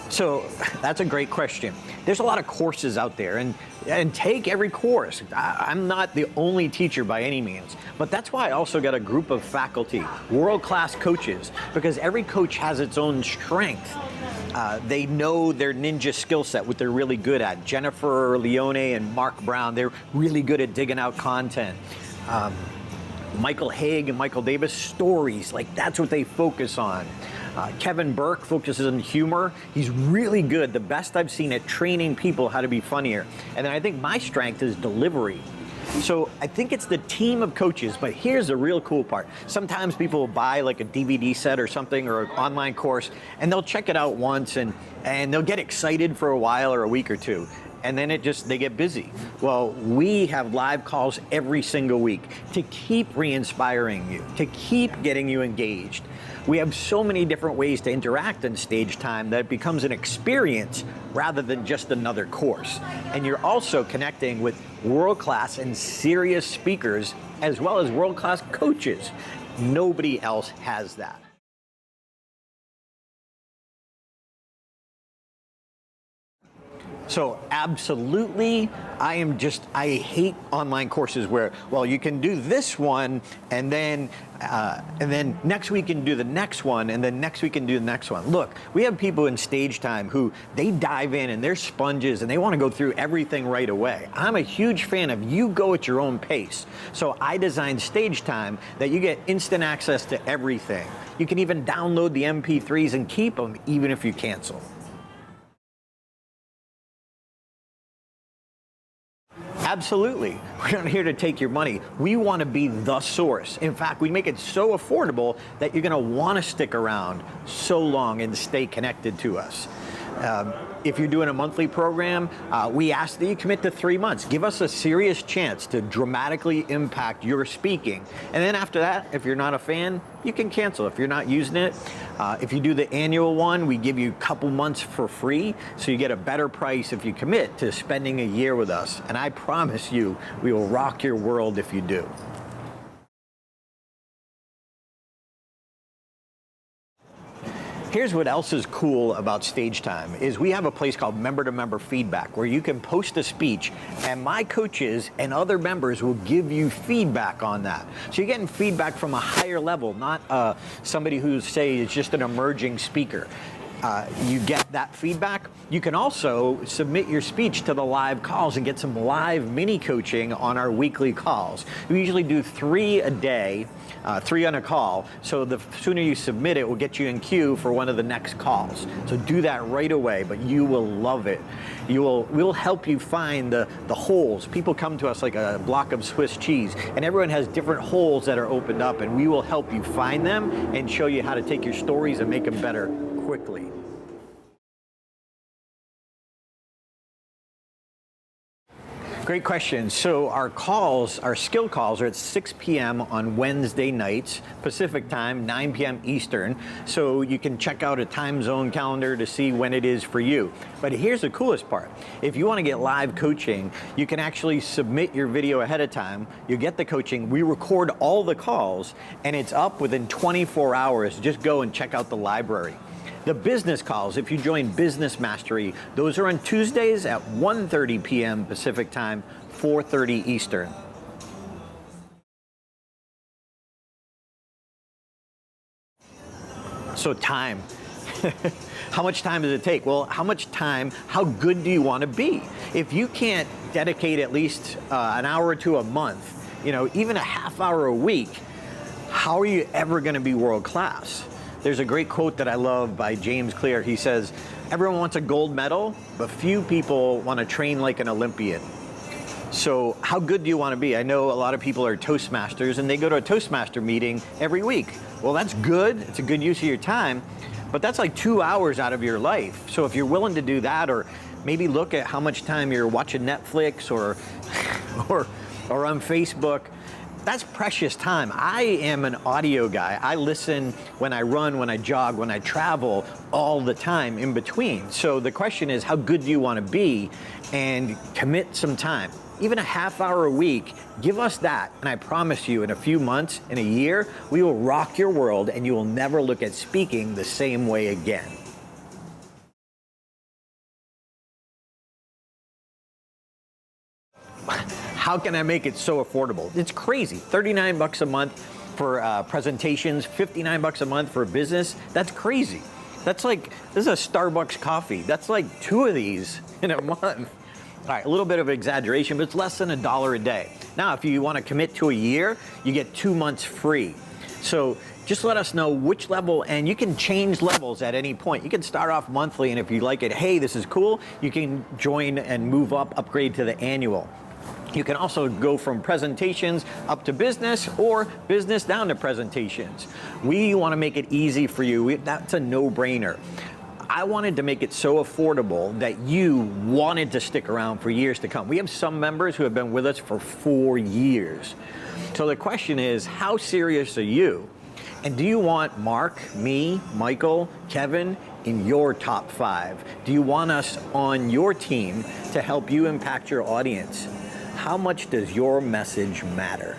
So that's a great question. There's a lot of courses out there, and take every course. I'm not the only teacher by any means, but that's why I also got a group of faculty, world-class coaches, because every coach has its own strength. They know their ninja skill set, what they're really good at. Jennifer Leone and Mark Brown, they're really good at digging out content. Michael Haig and Michael Davis, stories, like that's what they focus on. Kevin Burke focuses on humor. He's really good, the best I've seen at training people how to be funnier. And then I think my strength is delivery. So I think it's the team of coaches, but here's the real cool part. Sometimes people will buy like a DVD set or something or an online course, and they'll check it out once and they'll get excited for a while or a week or two. And then they get busy. Well, we have live calls every single week to keep re-inspiring you, to keep getting you engaged. We have so many different ways to interact in Stage Time that it becomes an experience rather than just another course. And you're also connecting with world-class and serious speakers as well as world-class coaches. Nobody else has that. So absolutely, I hate online courses where, well, you can do this one and then next week you can do the next one and then next week you can do the next one. Look, we have people in Stage Time who they dive in and they're sponges and they want to go through everything right away. I'm a huge fan of you go at your own pace. So I designed Stage Time that you get instant access to everything. You can even download the MP3s and keep them even if you cancel. Absolutely. We're not here to take your money. We want to be the source. In fact, we make it so affordable that you're going to want to stick around so long and stay connected to us. If you're doing a monthly program, we ask that you commit to 3 months. Give us a serious chance to dramatically impact your speaking. And then after that, if you're not a fan, you can cancel if you're not using it. If you do the annual one, we give you a couple months for free, so you get a better price if you commit to spending a year with us. And I promise you, we will rock your world if you do. Here's what else is cool about Stage Time is we have a place called member-to-member feedback where you can post a speech and my coaches and other members will give you feedback on that. So you're getting feedback from a higher level, not somebody who, say, is just an emerging speaker. You get that feedback. You can also submit your speech to the live calls and get some live mini coaching on our weekly calls. We usually do 3 a day, 3 on a call. So the sooner you submit it, will get you in queue for one of the next calls. So do that right away, but you will love it. We'll help you find the holes. People come to us like a block of Swiss cheese, and everyone has different holes that are opened up, and we will help you find them and show you how to take your stories and make them better quickly. Great question. So our calls, our skill calls are at 6 p.m. on Wednesday nights, Pacific time, 9 p.m. Eastern. So you can check out a time zone calendar to see when it is for you. But here's the coolest part. If you want to get live coaching, you can actually submit your video ahead of time. You get the coaching. We record all the calls and it's up within 24 hours. Just go and check out the library. The business calls, if you join Business Mastery, those are on Tuesdays at 1:30 p.m. Pacific time, 4:30 Eastern. So time. How much time does it take? Well, how good do you want to be? If you can't dedicate at least an hour or two a month, even a half hour a week, how are you ever going to be world class? There's a great quote that I love by James Clear. He says, everyone wants a gold medal, but few people want to train like an Olympian. So how good do you want to be? I know a lot of people are Toastmasters and they go to a Toastmaster meeting every week. Well, that's good. It's a good use of your time, but that's like 2 hours out of your life. So if you're willing to do that, or maybe look at how much time you're watching Netflix or on Facebook, that's precious time. I am an audio guy. I listen when I run, when I jog, when I travel, all the time in between. So the question is, how good do you want to be? And commit some time. Even a half hour a week, give us that. And I promise you, in a few months, in a year, we will rock your world and you will never look at speaking the same way again. how can I make it so affordable? It's crazy. 39 bucks a month for presentations, 59 bucks a month for business. That's crazy. That's like, this is a Starbucks coffee. That's like 2 of these in a month. All right, a little bit of exaggeration, but it's less than $1 a day. Now, if you want to commit to a year, you get 2 months free. So just let us know which level, and you can change levels at any point. You can start off monthly, and if you like it, hey, this is cool, you can join and move up, upgrade to the annual. You can also go from presentations up to business, or business down to presentations. We want to make it easy for you. That's a no-brainer. I wanted to make it so affordable that you wanted to stick around for years to come. We have some members who have been with us for 4 years. So the question is, how serious are you? And do you want Mark, me, Michael, Kevin in your top 5? Do you want us on your team to help you impact your audience? How much does your message matter?